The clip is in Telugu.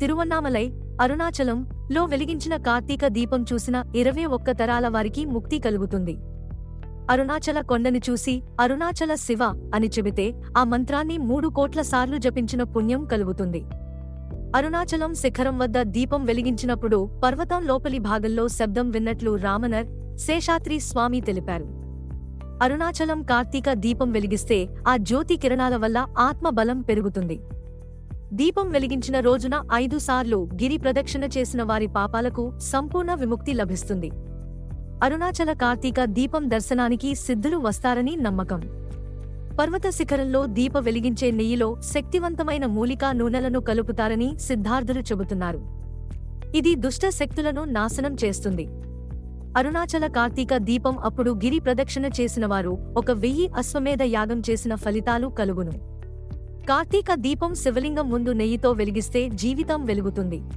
తిరువన్నామలై, అరుణాచలం లో వెలిగించిన కార్తీక దీపం చూసిన 21 తరాల వారికి ముక్తి కలుగుతుంది. అరుణాచల కొండని చూసి అరుణాచల శివ అని చెబితే ఆ మంత్రాన్ని 3 కోట్ల సార్లు జపించిన పుణ్యం కలుగుతుంది. అరుణాచలం శిఖరం వద్ద దీపం వెలిగించినప్పుడు పర్వతం లోపలి భాగంలో శబ్దం విన్నట్లు రామనర్ శేషాద్రి స్వామి తెలిపారు. అరుణాచలం కార్తీక దీపం వెలిగిస్తే ఆ జ్యోతి కిరణాల వల్ల ఆత్మ బలం పెరుగుతుంది. దీపం వెలిగించిన రోజున 5 సార్లు గిరి ప్రదక్షిణ చేసిన వారి పాపాలకు సంపూర్ణ విముక్తి లభిస్తుంది. అరుణాచల కార్తీక దీపం దర్శనానికి సిద్ధులు వస్తారని నమ్మకం. పర్వత శిఖరంలో దీప వెలిగించే నెయ్యిలో శక్తివంతమైన మూలికా నూనెలను కలుపుతారని సిద్ధార్థులు చెబుతున్నారు. ఇది దుష్ట శక్తులను నాశనం చేస్తుంది. అరుణాచల కార్తీక దీపం అప్పుడు గిరి ప్రదక్షిణ చేసినవారు 1000 అశ్వమేధ యాగం చేసిన ఫలితాలు కలుగును. కార్తీక దీపం శివలింగం ముందు నెయ్యితో వెలిగిస్తే జీవితం వెలుగుతుంది.